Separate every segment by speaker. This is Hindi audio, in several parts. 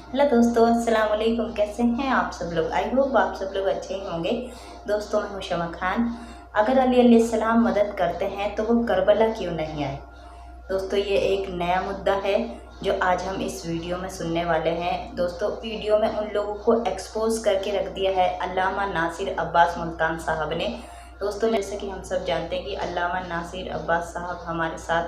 Speaker 1: हेलो दोस्तों, अस्सलाम वालेकुम। कैसे हैं आप सब लोग? आई होप आप सब लोग अच्छे ही होंगे। दोस्तों, मैं हूं शमा खान। अगर अली अलैहिस्सलाम मदद करते हैं तो वो करबला क्यों नहीं आए? दोस्तों, ये एक नया मुद्दा है जो आज हम इस वीडियो में सुनने वाले हैं। दोस्तों, वीडियो में उन लोगों को एक्सपोज करके रख दिया है अल्लामा नासिर अब्बास मुल्तान साहब ने। दोस्तों, जैसे कि हम सब जानते हैं कि अल्लामा नासिर अब्बास साहब हमारे साथ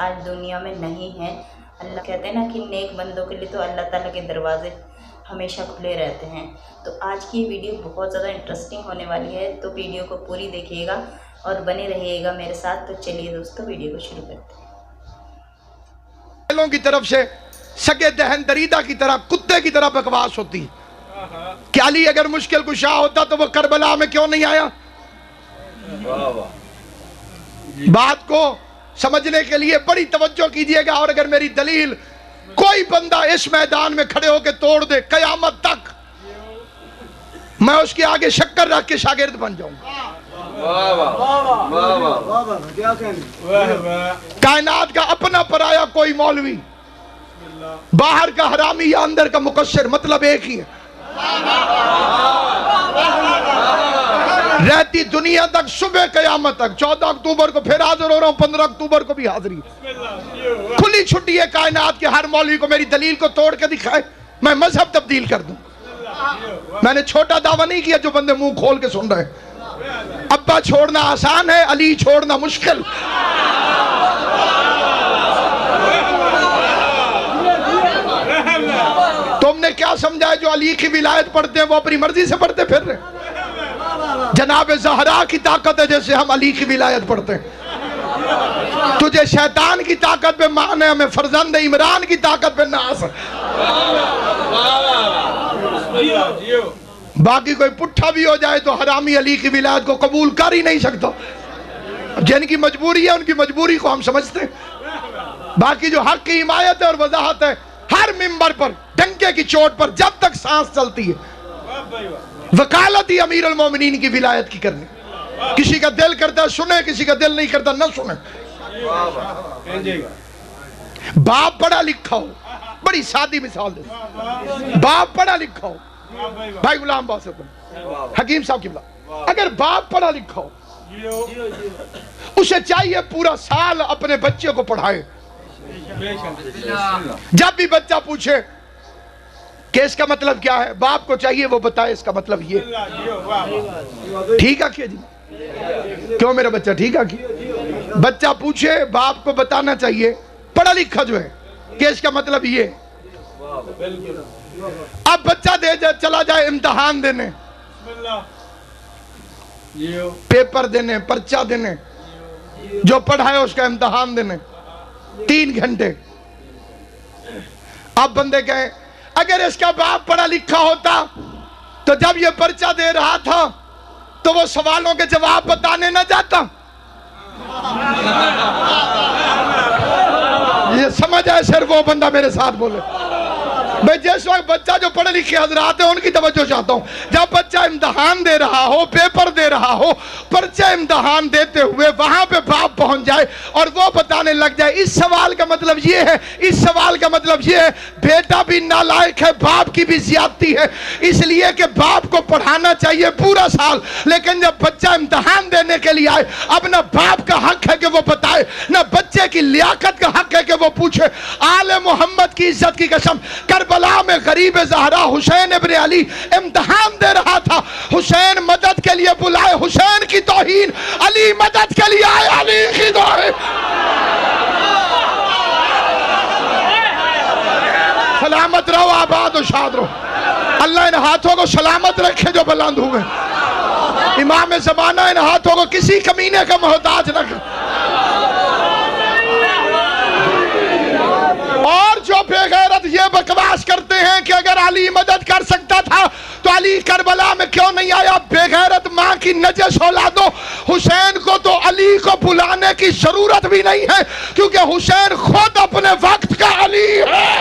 Speaker 1: आज दुनिया में नहीं हैं। अल्लाह कहते हैं ना कि नेक बंदों के लिए तो अल्लाह ताला के दरवाजे हमेशा खुले रहते हैं। तो आज की वीडियो बहुत ज़्यादा इंटरेस्टिंग होने वाली है, तो वीडियो को पूरी देखिएगा और बने रहिएगा मेरे साथ। तो चलिए दोस्तों, वीडियो को शुरू करते हैं।
Speaker 2: की तरफ से सगे दहन दरीदा की तरह, कुत्ते की तरह बकवास होती। क्या अली अगर मुश्किल कुशा होता तो वो करबला में क्यों नहीं आया? बात को समझने के लिए बड़ी तवज्जो कीजिएगा। और अगर मेरी दलील कोई बंदा इस मैदान में खड़े होकर तोड़ दे, कयामत तक मैं उसके आगे शक्कर रख के शागिर्द बन जाऊंगा। कायनात का अपना पराया कोई मौलवी, बाहर का हरामी या अंदर का मुकस्सिर, मतलब एक ही है। रहती दुनिया तक, सुबह कयामत तक। 14 अक्टूबर को फिर हाजिर हो रहा हूं, 15 अक्टूबर को भी हाजिरी। खुली छुट्टी है कायनात के हर मौलवी को मेरी दलील को तोड़ के दिखाए, मैं मजहब तब्दील कर दूं। मैंने छोटा दावा नहीं किया जो बंदे मुंह खोल के सुन रहे। अब्बा छोड़ना आसान है, अली छोड़ना मुश्किल। तुमने क्या समझा है जो अली की विलायत पढ़ते हैं वो अपनी मर्जी से पढ़ते फिर रहे? जनाब ज़हरा की ताकत है जैसे हम अली की विलायत पढ़ते हैं। तुझे शैतान की ताकत पे मान है, हमें फरजंद इमरान की ताकत पे नाज। बाकी कोई पुट्ठा भी हो जाए तो हरामी अली की विलायत को कबूल कर ही नहीं सकता। जिनकी मजबूरी है उनकी मजबूरी को हम समझते हैं। बाकी जो हक की हिमायत है और वजाहत है, हर मिंबर पर डंके की चोट पर जब तक सांस चलती है, वकालत ही अमीर अल मोमिनीन की विलायत की करनी। किसी का दिल करता सुने, किसी का दिल नहीं करता न सुने। बाप पढ़ा लिखा हो, बड़ी सादी मिसाल दे। बाप पढ़ा लिखा हो, भाई गुलाम बासित हकीम साहब किबला, अगर बाप पढ़ा लिखा हो उसे चाहिए पूरा साल अपने बच्चे को पढ़ाए। जब भी बच्चा पूछे कि इसका मतलब क्या है, बाप को चाहिए वो बताए इसका मतलब ये। ठीक है क्या जी? क्यों मेरा बच्चा ठीक है क्या? बच्चा पूछे, बाप को बताना चाहिए पढ़ा लिखा जो है कि इसका मतलब ये। अब बच्चा चला जाए इम्तिहान देने, पेपर देने, पर्चा देने, जो पढ़ा है उसका इम्तिहान देने 3 घंटे। अब बंदे कहे अगर इसका बाप पढ़ा लिखा होता तो जब ये पर्चा दे रहा था तो वो सवालों के जवाब बताने न जाता। ये समझ आए सिर्फ वो बंदा मेरे साथ बोले। मैं जिस वक्त बच्चा जो पढ़े लिखे हजरात है उनकी तवज्जो चाहता हूँ। जब बच्चा इम्तिहान दे रहा हो, पेपर दे रहा हो, पर्चा इम्तिहान देते हुए वहां पे बाप पहुंच जाए और वो बताने लग जाए इस सवाल का मतलब ये है, इस सवाल का मतलब ये है, बेटा भी नालायक है, बाप की भी ज्यादती है। इसलिए कि बाप को पढ़ाना चाहिए पूरा साल, लेकिन जब बच्चा इम्तिहान देने के लिए आए, अब ना बाप का हक है कि वो बताए, ना बच्चे की लियाकत का हक है कि वो पूछे। आले मोहम्मद की इज्जत की कसम, करबला में गरीब ज़हरा हुसैन इब्न अली इम्तिहान दे रहा था। हुसैन मदद के लिए बुलाए, हुसैन की तौहीन, अली मदद के लिए आए, अली की तौहीन। सलामत रहो, आबाद और शाद रहो। अल्लाह इन हाथों को सलामत रखे जो बुलंद हुए। इमाम ज़माना इन हाथों को किसी कमीने का मोहताज न करे। और जो बेगैरत ये बकवास करते हैं कि अगर अली मदद कर सकता था तो अली करबला में क्यों नहीं आया? बेगैरत मां की नजस औलादो, हुसैन को तो अली को बुलाने की जरूरत भी नहीं है, क्योंकि हुसैन खुद अपने वक्त का अली है।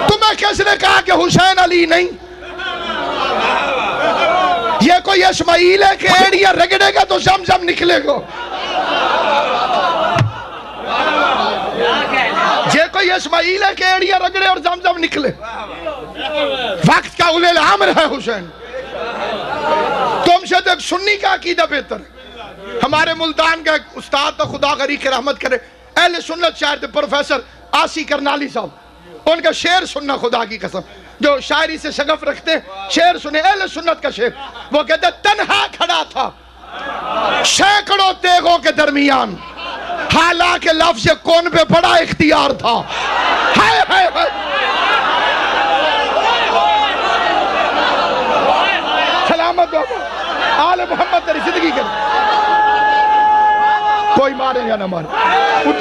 Speaker 2: तुम्हें किसने कहा कि हुसैन अली नहीं? ये कोई इस्माइल है कि एड़ियां रगड़ेगा तो जमजम निकलेगा। इस्माइल है के एड़िया रगड़े और जमजम निकले। वक्त का उलेल आमर है हुसैन। तुमसे तो एक सुन्नी का अकीदा बेहतर है। हमारे मुल्तान का एक उस्ताद तो खुदा गरी के रहमत करे, अहले सुन्नत शायर थे, प्रोफेसर आसी करनाली साहब। उनका शेर सुनना खुदा की कसम, जो शायरी से शगफ रखते हैं, शेर सुने अहले सुन्नत का शेर। वो कहते तन्हा खड़ा था सैकड़ों तेगों के दरमियान, हालांकि लफ्ज़ कौन पे बड़ा इख्तियार था। हाय हाय हाय, सलामत हो आले मोहम्मद तेरी जिंदगी कर। कोई मारे या ना मारे, उठ।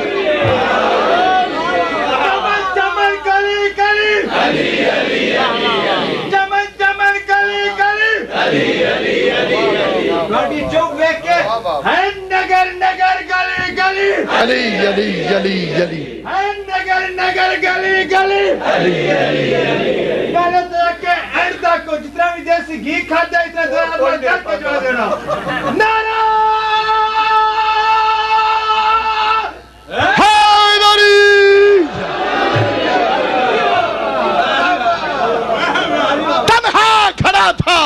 Speaker 3: चमन कली कली अली अली अली, चमन चमन कली कली अली अली अली, रोटी चौक देख के है नगर नगर गली गली
Speaker 2: अली अली अली अली,
Speaker 3: है नगर नगर गली गली अली अली अली। पहले तो के एंड तक को जितना भी देसी घी खाता है इतना ज्यादा दर्द के जो देना। नारा
Speaker 2: खड़ा था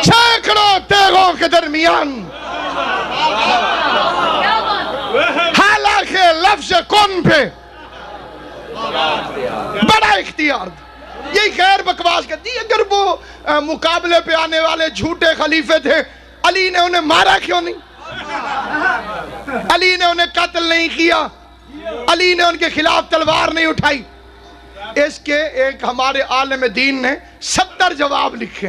Speaker 2: सैकड़ों तेगों के दरमियान, हालांकि लफ्ज़ कौन पे बड़ा इख्तियार। यही खैर बकवास करती। अगर वो मुकाबले पे आने वाले झूठे खलीफे थे, अली ने उन्हें मारा क्यों नहीं? अली ने उन्हें कत्ल नहीं किया? अली ने उनके खिलाफ तलवार नहीं उठाई? इसके एक हमारे आलिम दीन ने 70 जवाब लिखे,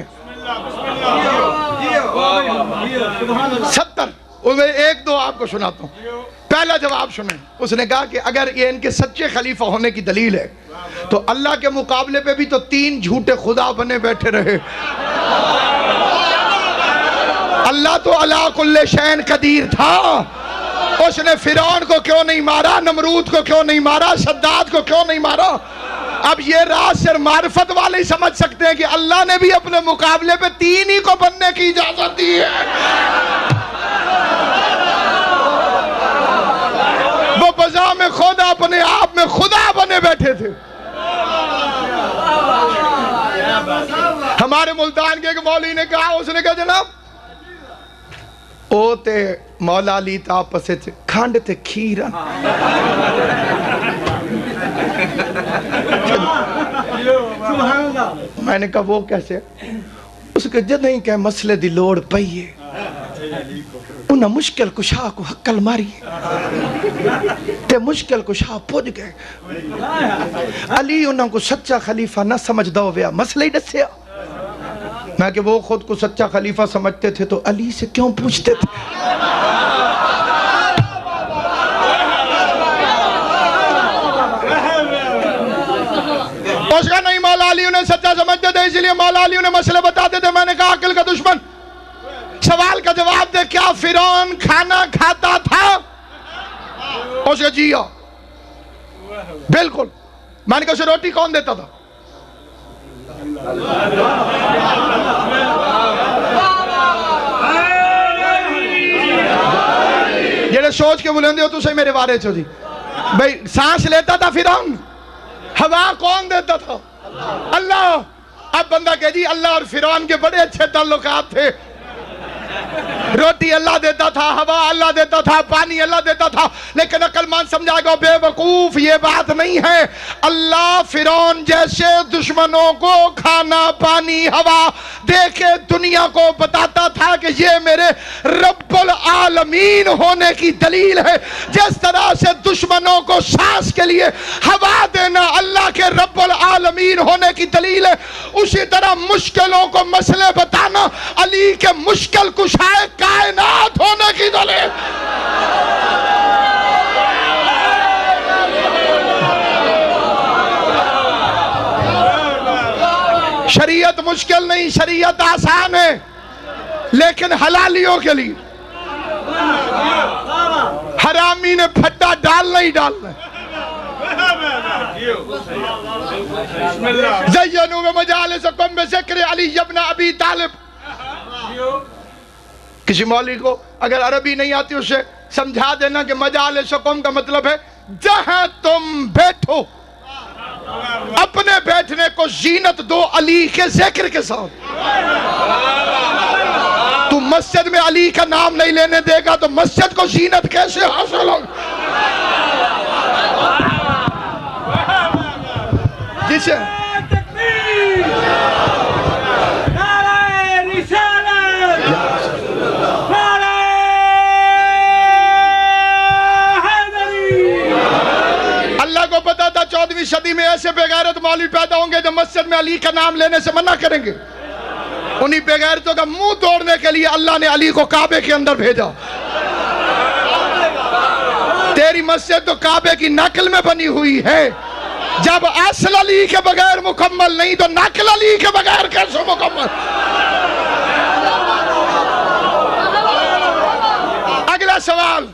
Speaker 2: 70। उनमें एक दो आपको सुनाता हूँ। पहला जवाब सुने, उसने कहा कि अगर ये इनके सच्चे खलीफा होने की दलील है तो अल्लाह के मुकाबले पे भी तो 3 झूठे खुदा बने बैठे रहे। अल्लाह तो अला कुल्ले शैन कदीर था। उसने फिरौन को क्यों नहीं मारा, नमरूद को क्यों नहीं मारा, सद्दाद को क्यों नहीं मारा? अब ये राज सिर्फ मारिफत वाले ही समझ सकते हैं कि अल्लाह ने भी अपने मुकाबले पे 3 ही को बनने की इजाजत दी है। वो बजा में खुद अपने आप में खुदा बने बैठे थे। हमारे मुल्तान के एक मौलवी ने कहा, उसने कहा जनाब ओ ते मौला अली तापस खंड ते खीर। मैंने कहा वो कैसे? उसके जद ही कह मसले दी लोड़ पई है, उन्हें मुश्किल कुशा को हक्कल मारी ते मुश्किल कुशा पुज गए। अली उन्होंने को सच्चा खलीफा न समझदा होया, मसले ही दसिया। मैं कि वो खुद को सच्चा खलीफा समझते थे तो अली से क्यों पूछते थे? उसका नहीं, मौला अली उन्हें सच्चा समझते थे इसलिए मौला अली उन्हें मसले बताते थे। मैंने कहा अक्ल का दुश्मन, सवाल का जवाब दे, क्या फिरौन खाना खाता था? उसका जी हाँ बिल्कुल। मैंने कहा उसे रोटी कौन देता था? जेड़े सोच के बुलंदे हो तुम मेरे बारे चो जी। भाई सांस लेता था फिरौन, हवा कौन देता था? अल्लाह। अब बंदा कह जी अल्लाह और फिरौन के बड़े अच्छे ताल्लुकात थे। रोटी अल्लाह देता था, हवा अल्लाह देता था, पानी अल्लाह देता था। लेकिन अक्लमंद समझाएगा बेवकूफ, ये बात नहीं है। अल्लाह फिरौन जैसे दुश्मनों को खाना पानी हवा दे के दुनिया को बताता था कि ये मेरे रब्बुल आलमीन होने की दलील है। जिस तरह से दुश्मनों को सांस के लिए हवा देना अल्लाह के रब्बुल आलमीन होने की दलील है, उसी तरह मुश्किलों को मसले बताना अली के मुश्किल कुशाए कायनात होने की दलील। शरीयत मुश्किल नहीं, शरीयत आसान है, लेकिन हलालियों के लिए। हरामी ने फट्टा डालना ही डालना है। ज़य्यनू व मजालिसकुम बिज़िक्र अली इब्न अबी तालिब। किसी मौलवी को अगर अरबी नहीं आती उसे समझा देना कि मजालिसकुम का मतलब है जहां तुम बैठो अपने बैठने को जीनत दो अली के जिक्र के साथ। तू मस्जिद में अली का नाम नहीं लेने देगा तो मस्जिद को जीनत कैसे हासिल होगी? जिसे अल्लाह को पता था 14वीं सदी में ऐसे बेगैरत मौलवी पैदा होंगे जो मस्जिद में अली का नाम लेने से मना करेंगे। उन्हीं बेगैरतों का मुंह तोड़ने के लिए अल्लाह ने अली को काबे के अंदर भेजा। तेरी मस्जिद तो काबे की नकल में बनी हुई है। जब असल अली के बगैर मुकम्मल नहीं तो नकल अली के बगैर कैसे मुकम्मल? अगला सवाल,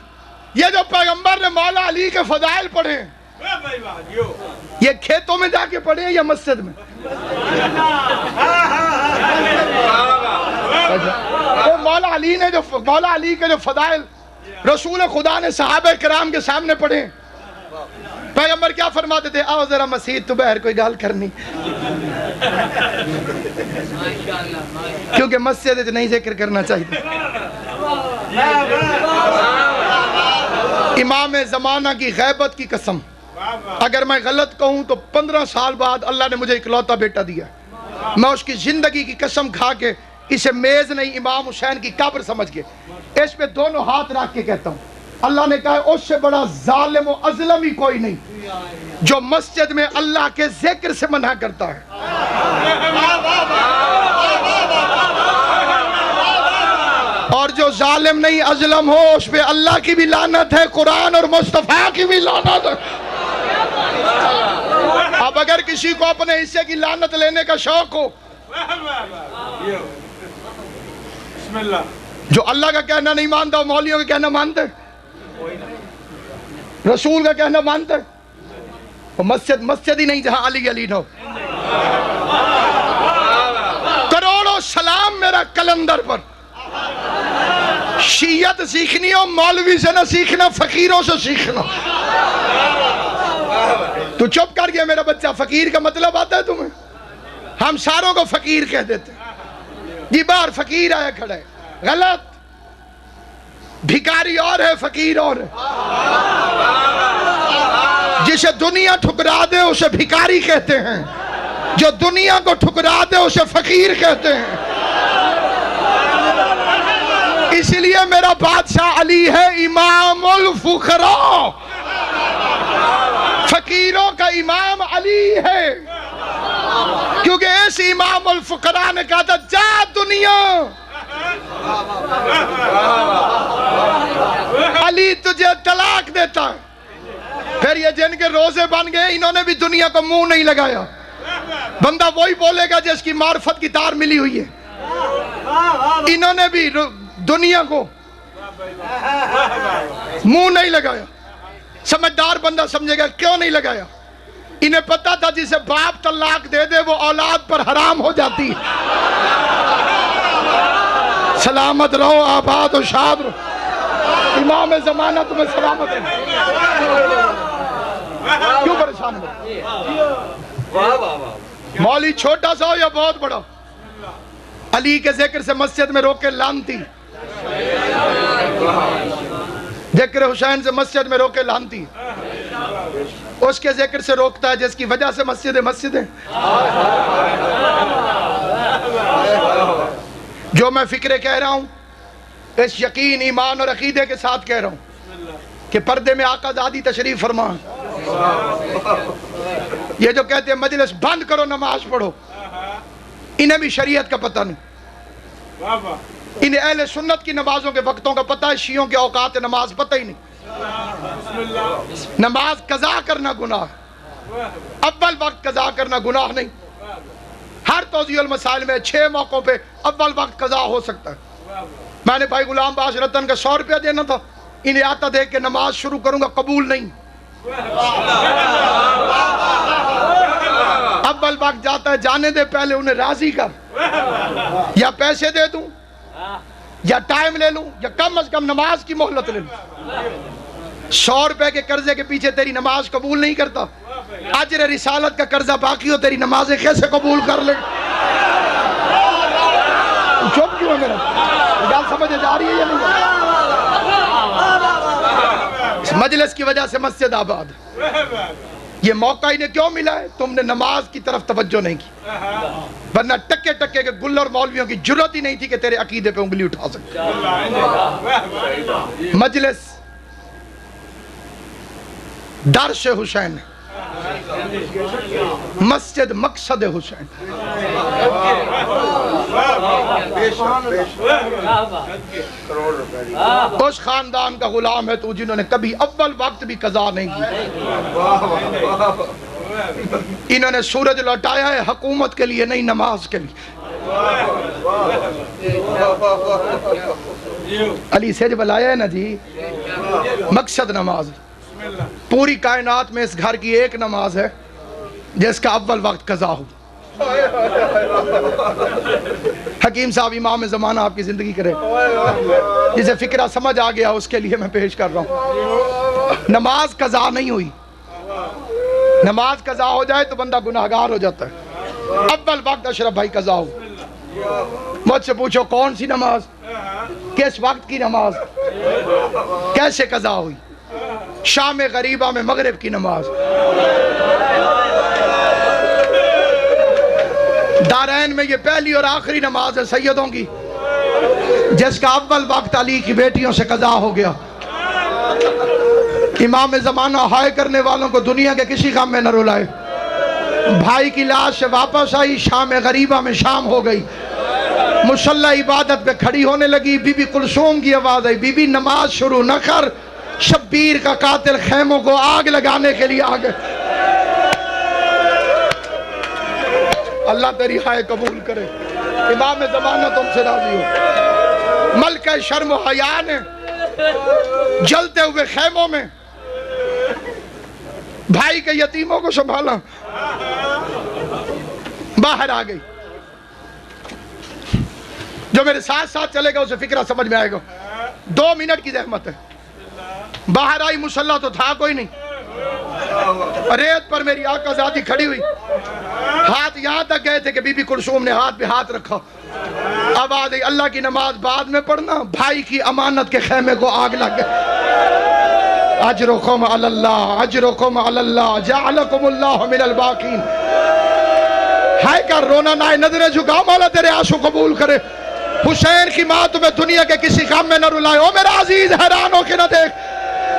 Speaker 2: ये जो पैगंबर ने मौला अली के फजाइल पढ़े, ये खेतों में जाके पढ़े या मस्जिद में? वो मौला अली ने जो मौला अली के जो फजाइल रसूल खुदा ने सहाबे किराम के सामने पढ़े, पैगंबर क्या फरमाते थे? आओ जरा मसीह तो बाहर कोई गाल करनी, क्योंकि मस्जिद नहीं जिक्र करना चाहिए। इमाम ज़माना की गैबत की कसम, अगर मैं गलत कहूं तो 15 साल बाद अल्लाह ने मुझे इकलौता बेटा दिया। मैं उसकी जिंदगी की कसम खा के इसे मेज नहीं इमाम हुसैन की कब्र समझ के इस पे दोनों हाथ रख के कहता हूं, अल्लाह ने कहा उससे बड़ा जालिम और अज़लम ही कोई नहीं जो मस्जिद में अल्लाह के जिक्र से मना करता है। और जो जालिम नहीं अज़लम हो उस पे अल्लाह की भी लानत है, कुरान और मुस्तफा की भी लानत है। अब अगर किसी को अपने हिस्से की लानत लेने का शौक हो, जो अल्लाह का कहना नहीं मानता, मौलियों का कहना मानते, रसूल का कहना मानते, वो मस्जिद मस्जिद ही नहीं जहां अली अली न हो। करोड़ों सलाम मेरा कलंदर पर। शीयत सीखनी हो मौलवी से ना सीखना, फकीरों से सीखना। तू चुप कर गया मेरा बच्चा, फकीर का मतलब आता है तुम्हें? हम सारों को फकीर कह देते जी। बाहर फकीर आया खड़ा है, गलत। भिखारी और है, फकीर और है। जिसे दुनिया ठुकरा दे उसे भिखारी कहते हैं, जो दुनिया को ठुकरा दे उसे फकीर कहते हैं। इसलिए मेरा बादशाह अली है इमामुल फुकरा, फकीरों का इमाम अली है। क्योंकि इस इमामुल फुकरा ने कहा था जा दुनिया, अली तुझे तलाक देता है। फिर ये जिनके रोजे बन गए इन्होंने भी दुनिया को मुंह नहीं लगाया। बंदा वही बोलेगा जिसकी मार्फत की तार मिली हुई है। इन्होंने भी दुनिया को मुंह नहीं लगाया। समझदार बंदा समझेगा क्यों नहीं लगाया। इन्हें पता था जिसे बाप तलाक दे दे वो औलाद पर हराम हो जाती। सलामत रहो, आबाद और शाद रहो। इमाम ज़माना तुम्हें सलामत है। क्यों परेशान हो? मौली छोटा सा हो या बहुत बड़ा, अली के जिक्र से मस्जिद में रोके लानती, जिक्र हुसैन से मस्जिद में रोके लानती। उसके जिक्र से रोकता है जिसकी वजह से मस्जिद है। जो मैं फिक्रे कह रहा हूं इस यकीन, ईमान और अकीदे के साथ कह रहा हूं कि पर्दे में आका ज़ादी तशरीफ फरमा। ये जो कहते हैं मजलिस बंद करो नमाज पढ़ो, इन्हें भी शरीयत का पता नहीं। इन्हें अहले सुन्नत की नमाजों के वक्तों का पता है, शियों के औकात नमाज पता ही नहीं। नमाज कज़ा करना गुनाह, अव्वल वक्त कज़ा करना गुनाह नहीं। हर तौज़ीउल मसाइल में 6 मौकों पे अव्वल वक्त कज़ा हो सकता है। मैंने भाई गुलाम बाश रतन का 100 रुपया देना था, इन्हें आता देख के नमाज शुरू करूंगा, कबूल नहीं। अव्वल वक्त जाता है, जाने दे, पहले उन्हें राजी कर। या पैसे दे दूं या टाइम ले लूं या कम से कम नमाज की मोहलत ले लूं। 100 रुपए के कर्जे के पीछे तेरी नमाज कबूल नहीं करता, अजर रिसालत का कर्जा बाकी हो, तेरी नमाजें कैसे कबूल कर ले? चुप क्यों है? मेरा गल समझ जा रही है या नहीं? मजलिस की वजह से मस्जिद आबाद, ये मौका इन्हें क्यों मिला है? तुमने नमाज की तरफ तवज्जो नहीं की, वरना टक्के टक्के के गुल और मौलवियों की जुर्रत ही नहीं थी कि तेरे अकीदे पे उंगली उठा सकते। मजलिस दर्श हुसैन, मस्जिद मकसद हुसैन। उस खानदान का गुलाम है तू जिन्होंने कभी अव्वल वक्त भी कज़ा नहीं की। इन्होंने सूरज लौटाया है हुकूमत के लिए नहीं, नमाज के लिए। अली सेज बुलाया है ना जी, मकसद नमाज। पूरी कायनात में इस घर की एक नमाज है जिसका अव्वल वक्त कज़ा हो। हकीम साहब इमाम ज़माना आपकी ज़िंदगी करे, जिसे फिक्रा समझ आ गया उसके लिए मैं पेश कर रहा हूँ। नमाज कज़ा नहीं हुई, नमाज कज़ा हो जाए तो बंदा गुनाहगार हो जाता है। अव्वल वक्त अशरफ भाई कज़ा हो। मुझसे पूछो कौन सी नमाज, किस वक्त की नमाज, कैसे कज़ा हुई? शाम गरीबा में मगरिब की नमाज, दारैन में ये पहली और आखिरी नमाज है सैयदों की, जिसका अव्वल वक्त अली की बेटियों से कज़ा हो गया। इमाम ज़माना हाय करने वालों को दुनिया के किसी काम में न रुलाए। भाई की लाश से वापस आई, शाम गरीबा में शाम हो गई, मुसल्ला इबादत पे खड़ी होने लगी। बीबी कुलसूम की आवाज आई, बीबी नमाज शुरू न कर, शब्बीर का कातिल खैमों को आग लगाने के लिए आ गए। अल्लाह तेरी हाय कबूल करे। इमाम ज़माना तुमसे राजी हो। मलका शर्म हया ने जलते हुए खैमों में भाई के यतीमों को संभाला, बाहर आ गई। जो मेरे साथ साथ चलेगा उसे फिक्रा समझ में आएगा। 2 मिनट की जहमत है। बाहर आई, मुसल्ला तो था कोई नहीं, रेत पर मेरी आकाज़ादी खड़ी हुई। हाथ यहां तक गए थे कि बीबी कुलसूम ने हाथ पे हाथ रखा। आवाज आई, अल्लाह की नमाज बाद में पढ़ना, भाई की अमानत के खेमे को आग लग गई। अजरुकुम अलल्लाह, अजरुकुम अलल्लाह, जअलकुमुल्लाहु मिनल बाकीन। हाय कर रोना ना, नजरें झुकाओ, मौला तेरे आंसू कबूल करे। हुसैन की माँ तुम्हें दुनिया के किसी काम में न रुलाए। ओ मेरा अजीज, हैरान हो के न देख।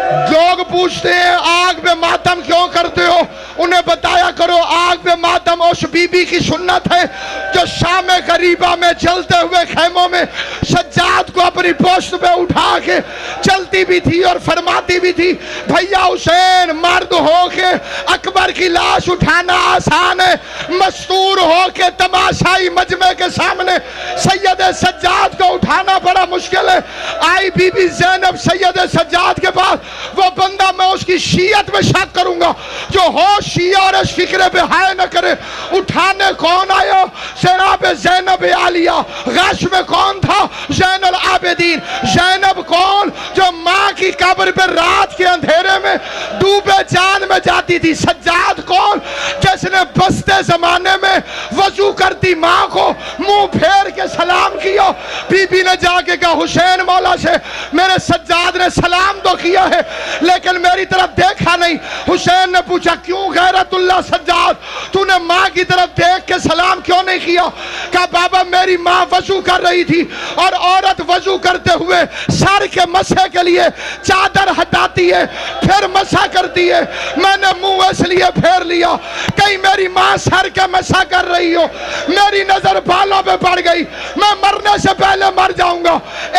Speaker 2: लोग पूछते हैं आग पे मातम क्यों करते हो, उन्हें बताया करो आग पे मातम उस बीबी की सुन्नत है जो शाम गरीबा में जलते हुए खेमों में सज्जाद को अपनी पोस्ट पे उठा के चलती भी थी और फरमाती भी थी, भैया हुसैन मर्द हो के अकबर की लाश उठाना आसान है, मस्तूर हो के तमाशाई मजमे के सामने सैयद सज्जाद को उठाना बड़ा मुश्किल है। आई बीबी ज़ैनब सैयद सज्जाद के पास, वो बंदा मैं उसकी शीयत में शक करूंगा जो हो शिया और इस फिक्रे पे हाय न करे। उठाने कौन आया? जनाब ज़ैनब आलिया। गश में कौन था? ज़ैनुल आबिदीन। ज़ैनब कौन? जो माँ की कब्र पे रात के अंधेरे में डूबे जान में जाती थी। सज्जाद कौन? जिसने बसते जमाने में वजू करती माँ को मुंह फेर के सलाम किया। बीबी ने जाके कहा हुसैन मौला से मेरे सज्जाद ने सलाम तो किया है लेकिन मेरी तरफ देखा नहीं। हुसैन ने पूछा क्यों गैरतुल्लाह सज्जाद, तूने माँ की तरफ देख के सलाम क्यों नहीं किया? कहा बाबा मेरी माँ वजू कर रही थी और औरत वजू करते हुए सर के मसे के लिए चादर हटाती है फिर मसा करती है, मैंने मुंह इसलिए फेर लिया कहीं मेरी माँ सर के मसा कर रही हो, मेरी नजर बालों पे पड़ गई, मैं मरने से पहले मर जाऊंगा।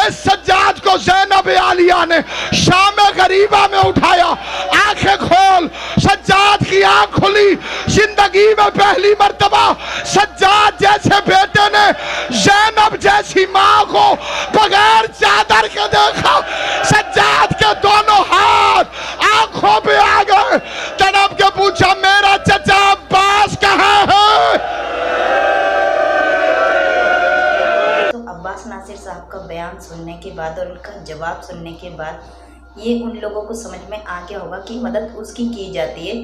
Speaker 2: इस सज्जाद को ज़ैनब आलिया ने शाम गरीबा में उठाया। आंखें खोल, सज्जाद की आंख खुली। जिंदगी में पहली मर्तबा सज्जाद जैसे बेटे ने ज़ैनब जैसी माँ को बगैर चादर के देखा। सज्जाद के दोनों हाथ आंखों पे आ गए। तड़प के पूछा मेरा चचा अब्बास कहाँ है?
Speaker 1: तो अब्बास नासिर साहब का बयान सुनने के बाद और उनका जवाब सुनने के बाद ये उन लोगों को समझ में आ गया होगा कि मदद उसकी की जाती है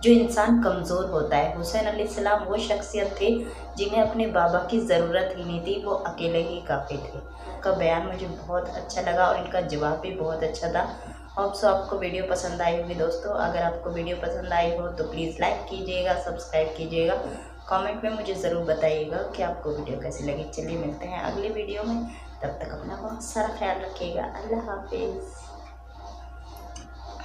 Speaker 1: जो इंसान कमज़ोर होता है। हुसैन अलैहिस्सलाम वो शख्सियत थे जिन्हें अपने बाबा की ज़रूरत ही नहीं थी, वो अकेले ही काफ़ी थे। का बयान मुझे बहुत अच्छा लगा और इनका जवाब भी बहुत अच्छा था। होप सो आपको वीडियो पसंद आई होगी दोस्तों। अगर आपको वीडियो पसंद आई हो तो प्लीज़ लाइक कीजिएगा, सब्सक्राइब कीजिएगा, कमेंट में मुझे ज़रूर बताइएगा कि आपको वीडियो कैसी लगी। चलिए मिलते हैं अगली वीडियो में, तब तक अपना बहुत सारा ख्याल रखिएगा। अल्लाह हाफिज़।